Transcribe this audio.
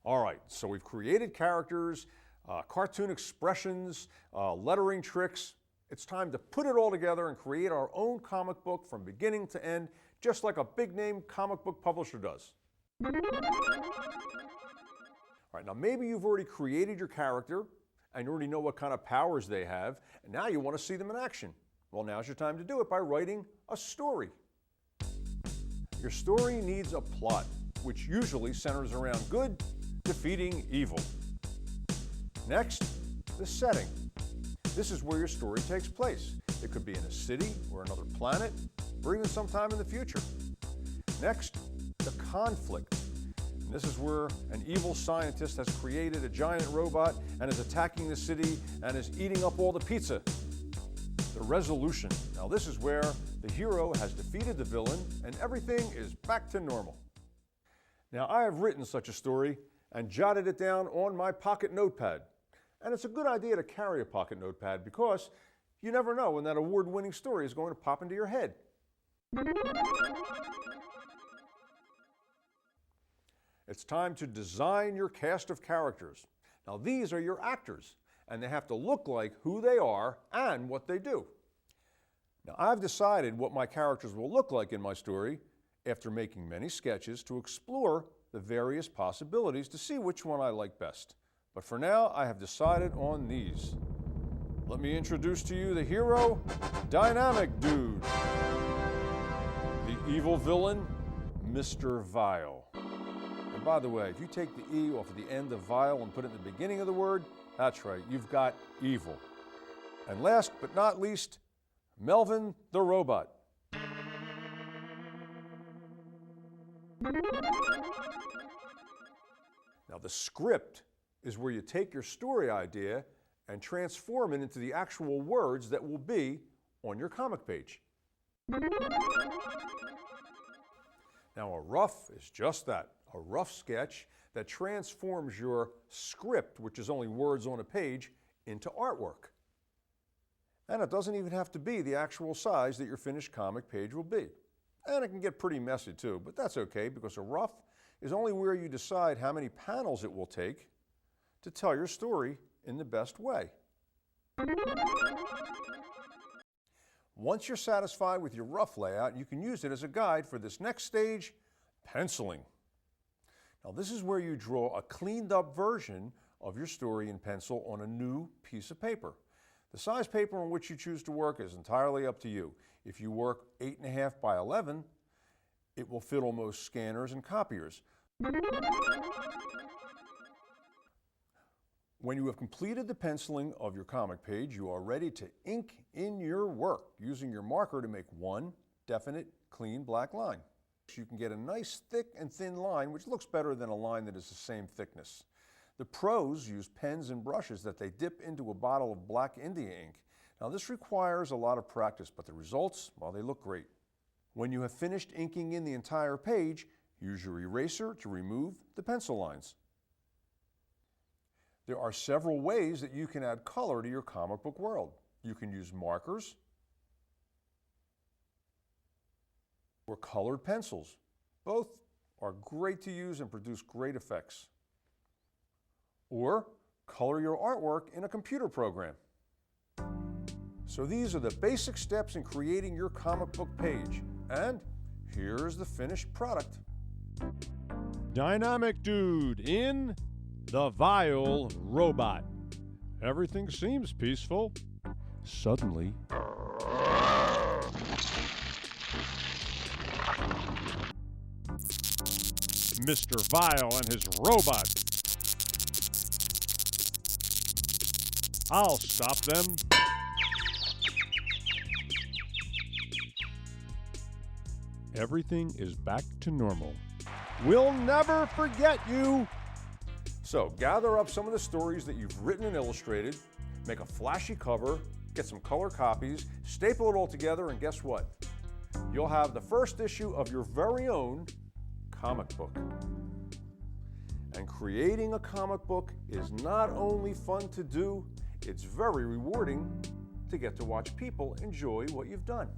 All right, so we've created characters, cartoon expressions, lettering tricks. It's time to put it all together and create our own comic book from beginning to end, just like a big-name comic book publisher does. All right, now maybe you've already created your character and you already know what kind of powers they have, and now you want to see them in action. Well, now's your time to do it by writing a story. Your story needs a plot, which usually centers around good defeating evil. Next, the setting. This is where your story takes place. It could be in a city or another planet, or even sometime in the future. Next, the conflict. And this is where an evil scientist has created a giant robot and is attacking the city and is eating up all the pizza. The resolution. Now this is where the hero has defeated the villain and everything is back to normal. Now I have written such a story and jotted it down on my pocket notepad. And it's a good idea to carry a pocket notepad because you never know when that award-winning story is going to pop into your head. It's time to design your cast of characters. Now these are your actors, and they have to look like who they are and what they do. Now I've decided what my characters will look like in my story after making many sketches to explore the various possibilities to see which one I like best. But for now, I have decided on these. Let me introduce to you the hero, Dynamic Dude. The evil villain, Mr. Vile. And by the way, if you take the E off of the end of vile and put it in the beginning of the word, that's right, you've got evil. And last but not least, Melvin the Robot. Now the script is where you take your story idea and transform it into the actual words that will be on your comic page. Now a rough is just that, a rough sketch that transforms your script, which is only words on a page, into artwork. And it doesn't even have to be the actual size that your finished comic page will be. And it can get pretty messy too, but that's okay because a rough is only where you decide how many panels it will take to tell your story in the best way. Once you're satisfied with your rough layout, you can use it as a guide for this next stage, penciling. Now this is where you draw a cleaned up version of your story in pencil on a new piece of paper. The size paper on which you choose to work is entirely up to you. If you work 8.5 by 11, it will fit on most scanners and copiers. When you have completed the penciling of your comic page, you are ready to ink in your work using your marker to make one definite, clean black line. You can get a nice thick and thin line, which looks better than a line that is the same thickness. The pros use pens and brushes that they dip into a bottle of black India ink. Now this requires a lot of practice, but the results, well, they look great. When you have finished inking in the entire page, use your eraser to remove the pencil lines. There are several ways that you can add color to your comic book world. You can use markers or colored pencils. Both are great to use and produce great effects. Or color your artwork in a computer program. So these are the basic steps in creating your comic book page. And here's the finished product. Dynamic Dude in The Vile Robot. Everything seems peaceful. Suddenly, Mr. Vile and his robot. I'll stop them. Everything is back to normal. We'll never forget you. So gather up some of the stories that you've written and illustrated, make a flashy cover, get some color copies, staple it all together, and guess what? You'll have the first issue of your very own comic book. And creating a comic book is not only fun to do, it's very rewarding to get to watch people enjoy what you've done.